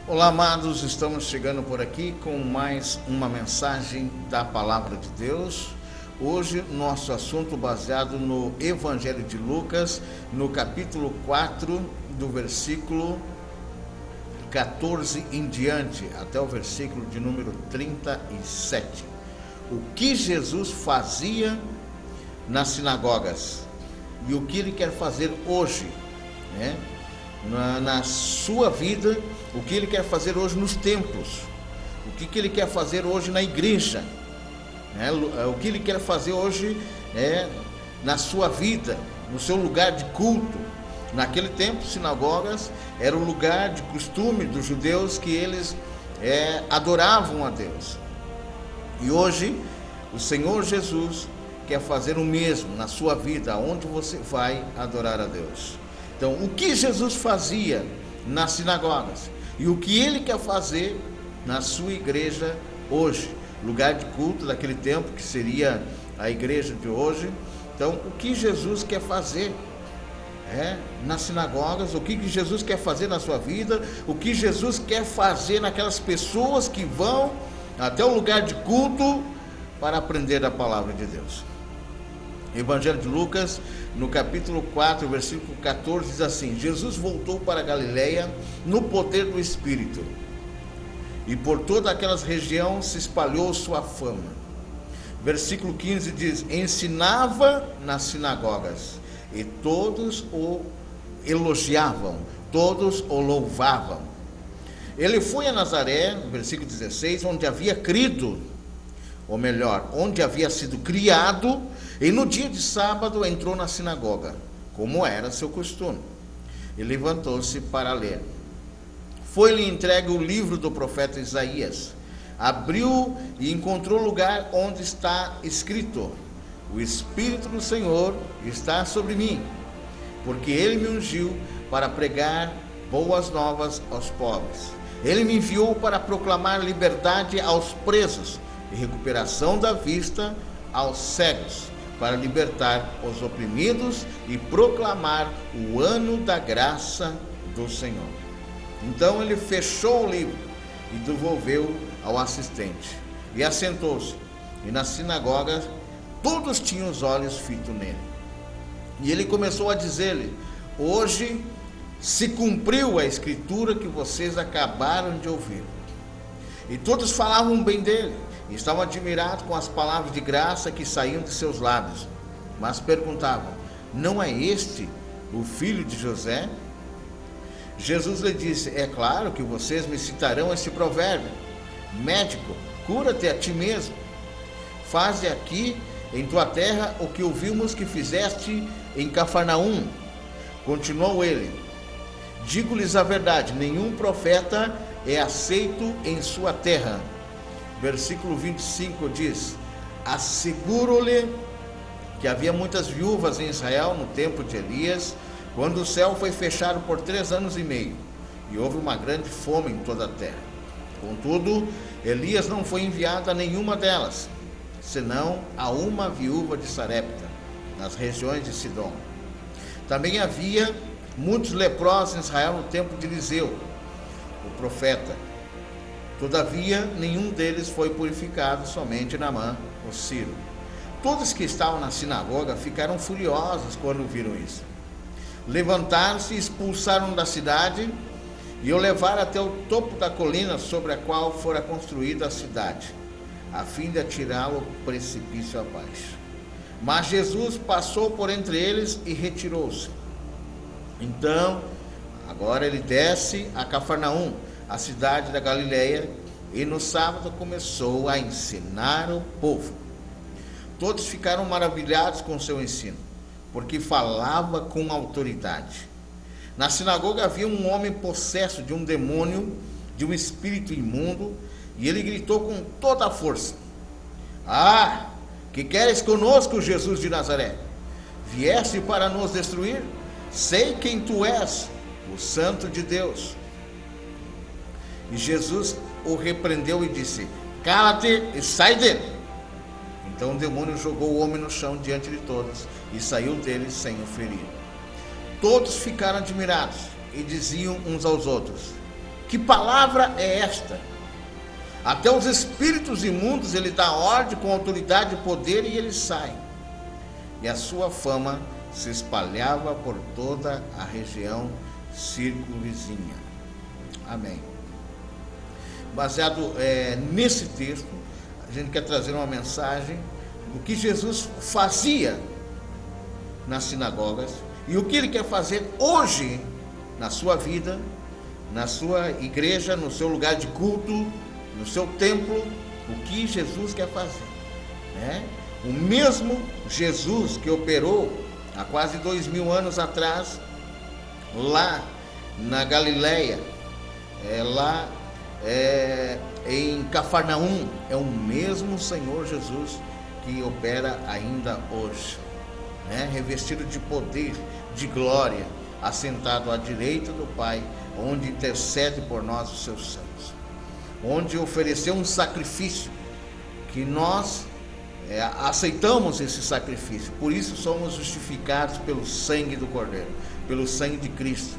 Olá, amados, estamos chegando por aqui com mais uma mensagem da Palavra de Deus. Hoje, nosso assunto baseado no Evangelho de Lucas, no capítulo 4, do versículo 14 em diante, até o versículo de número 37. O que Jesus fazia nas sinagogas e o que Ele quer fazer hoje, né? Na sua vida, o que Ele quer fazer hoje nos templos, o que Ele quer fazer hoje na igreja, né? O que Ele quer fazer hoje na sua vida, no seu lugar de culto. Naquele tempo, sinagogas era o lugar de costume dos judeus que eles adoravam a Deus. E hoje, o Senhor Jesus quer fazer o mesmo na sua vida, onde você vai adorar a Deus. Então, o que Jesus fazia nas sinagogas e o que Ele quer fazer na sua igreja hoje, lugar de culto daquele tempo, que seria a igreja de hoje. Então, o que Jesus quer fazer nas sinagogas, o que Jesus quer fazer na sua vida, o que Jesus quer fazer naquelas pessoas que vão até o lugar de culto para aprender a palavra de Deus. Evangelho de Lucas, no capítulo 4, versículo 14, diz assim: Jesus voltou para Galileia no poder do Espírito, e por toda aquela região se espalhou sua fama. Versículo 15 diz: ensinava nas sinagogas, e todos o elogiavam, todos o louvavam. Ele foi a Nazaré, versículo 16, onde havia crido, ou melhor, onde havia sido criado, e no dia de sábado entrou na sinagoga, como era seu costume, e levantou-se para ler. Foi-lhe entregue o livro do profeta Isaías. Abriu e encontrou o lugar onde está escrito: o Espírito do Senhor está sobre mim, porque Ele me ungiu para pregar boas novas aos pobres. Ele me enviou para proclamar liberdade aos presos e recuperação da vista aos cegos, para libertar os oprimidos e proclamar o ano da graça do Senhor. Então ele fechou o livro e devolveu ao assistente, e assentou-se. E na sinagoga todos tinham os olhos fitos nele. E ele começou a dizer-lhe: hoje se cumpriu a escritura que vocês acabaram de ouvir. E todos falavam bem dele, e estavam admirados com as palavras de graça que saíam de seus lábios. Mas perguntavam: não é este o filho de José? Jesus lhe disse: é claro que vocês me citarão este provérbio: médico, cura-te a ti mesmo. Faze aqui em tua terra o que ouvimos que fizeste em Cafarnaum. Continuou ele: digo-lhes a verdade, nenhum profeta é aceito em sua terra. Versículo 25 diz: asseguro-lhe que havia muitas viúvas em Israel no tempo de Elias, quando o céu foi fechado por 3 anos e meio, e houve uma grande fome em toda a terra. Contudo, Elias não foi enviado a nenhuma delas, senão a uma viúva de Sarepta, nas regiões de Sidom. Também havia muitos leprosos em Israel no tempo de Eliseu, o profeta. Todavia, nenhum deles foi purificado, somente Naamã, o sírio. Todos que estavam na sinagoga ficaram furiosos quando viram isso. Levantaram-se e expulsaram da cidade, e o levaram até o topo da colina sobre a qual fora construída a cidade, a fim de atirá-lo precipício abaixo. Mas Jesus passou por entre eles e retirou-se. Então, agora ele desce a Cafarnaum, a cidade da Galileia, e no sábado começou a ensinar o povo. Todos ficaram maravilhados com o seu ensino, porque falava com autoridade. Na sinagoga havia um homem possesso de um demônio, de um espírito imundo, e ele gritou com toda a força: ah, que queres conosco, Jesus de Nazaré? Vieste para nos destruir? Sei quem tu és, o Santo de Deus. E Jesus o repreendeu e disse: cala-te e sai dele. Então o demônio jogou o homem no chão diante de todos e saiu dele sem o ferir. Todos ficaram admirados e diziam uns aos outros: Que palavra é esta? Até os espíritos imundos ele dá ordem com autoridade e poder e eles saem. E a sua fama se espalhava por toda a região circunvizinha. Amém. Baseado nesse texto, a gente quer trazer uma mensagem do que Jesus fazia nas sinagogas e o que ele quer fazer hoje na sua vida, na sua igreja, no seu lugar de culto, no seu templo, o que Jesus quer fazer, né? O mesmo Jesus que operou há quase 2000 anos atrás, lá na Galileia, em Cafarnaum, é o mesmo Senhor Jesus que opera ainda hoje, né? Revestido de poder, de glória, assentado à direita do Pai, onde intercede por nós os seus santos, onde ofereceu um sacrifício que nós aceitamos esse sacrifício, por isso somos justificados pelo sangue do Cordeiro, pelo sangue de Cristo.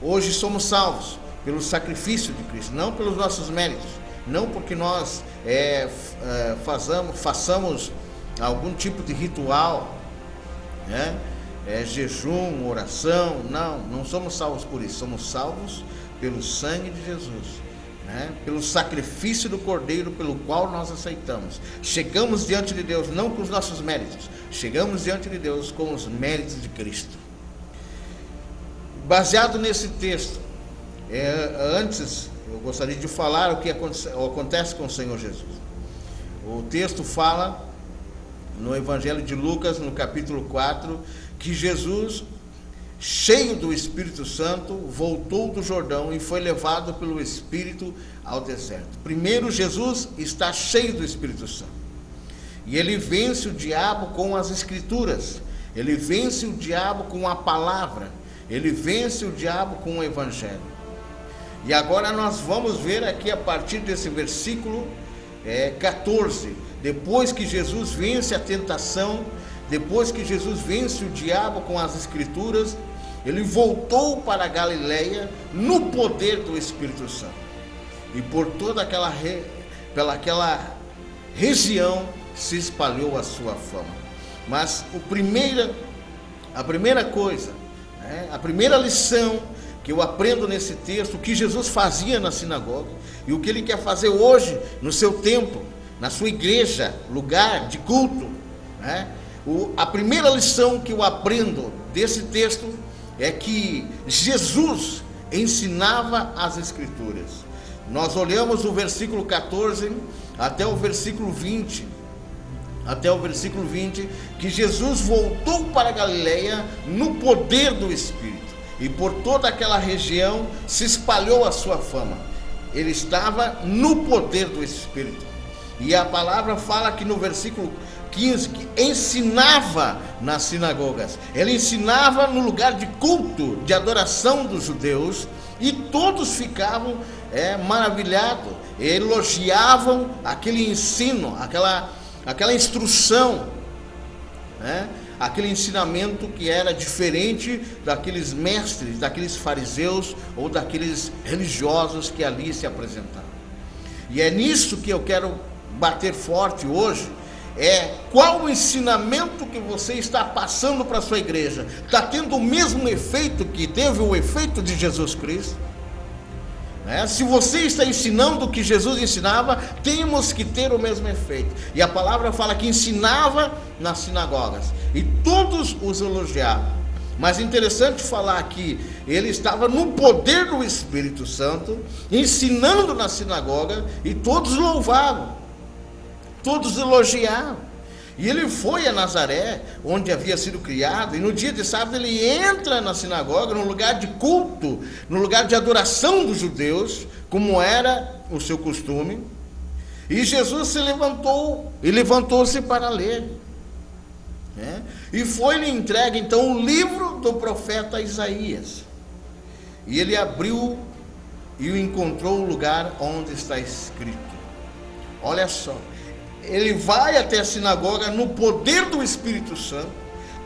Hoje somos salvos pelo sacrifício de Cristo, não pelos nossos méritos, não porque nós façamos algum tipo de ritual, né? Jejum, oração, não somos salvos por isso, somos salvos pelo sangue de Jesus, né? Pelo sacrifício do Cordeiro, pelo qual nós aceitamos. Chegamos diante de Deus não com os nossos méritos, chegamos diante de Deus com os méritos de Cristo. Baseado nesse texto, antes eu gostaria de falar o que acontece com o Senhor Jesus. O texto fala no Evangelho de Lucas, no capítulo 4, que Jesus, cheio do Espírito Santo, voltou do Jordão e foi levado pelo Espírito ao deserto. Primeiro, Jesus está cheio do Espírito Santo. E ele vence o diabo com as Escrituras. Ele vence o diabo com a palavra. Ele vence o diabo com o Evangelho. E agora nós vamos ver aqui a partir desse versículo 14. Depois que Jesus vence a tentação, depois que Jesus vence o diabo com as Escrituras, ele voltou para a Galileia no poder do Espírito Santo. E por toda aquela região se espalhou a sua fama. Mas a primeira coisa, né, a primeira lição que eu aprendo nesse texto, o que Jesus fazia na sinagoga e o que ele quer fazer hoje no seu templo, na sua igreja, lugar de culto, né? A primeira lição que eu aprendo desse texto é que Jesus ensinava as Escrituras. Nós olhamos o versículo 14 até o versículo 20, que Jesus voltou para a Galileia no poder do Espírito, e por toda aquela região se espalhou a sua fama. Ele estava no poder do Espírito. E a palavra fala que no versículo 15, que ensinava nas sinagogas. Ele ensinava no lugar de culto, de adoração dos judeus, e todos ficavam maravilhados, elogiavam aquele ensino, aquela instrução, né? Aquele ensinamento que era diferente daqueles mestres, daqueles fariseus ou daqueles religiosos que ali se apresentavam. E é nisso que eu quero bater forte hoje. Qual o ensinamento que você está passando para a sua igreja? Está tendo o mesmo efeito que teve o efeito de Jesus Cristo? Se você está ensinando o que Jesus ensinava, temos que ter o mesmo efeito. E a palavra fala que ensinava nas sinagogas e todos os elogiavam. Mas interessante falar que ele estava no poder do Espírito Santo, ensinando na sinagoga, e todos louvavam, todos elogiavam. E ele foi a Nazaré, onde havia sido criado, e no dia de sábado ele entra na sinagoga, no lugar de culto, no lugar de adoração dos judeus, como era o seu costume. E Jesus se levantou, e levantou-se para ler. E foi-lhe entregue então o livro do profeta Isaías. E ele abriu e encontrou o lugar onde está escrito. Olha só. Ele vai até a sinagoga no poder do Espírito Santo.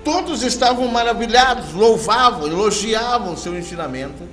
Todos estavam maravilhados, louvavam, elogiavam o seu ensinamento.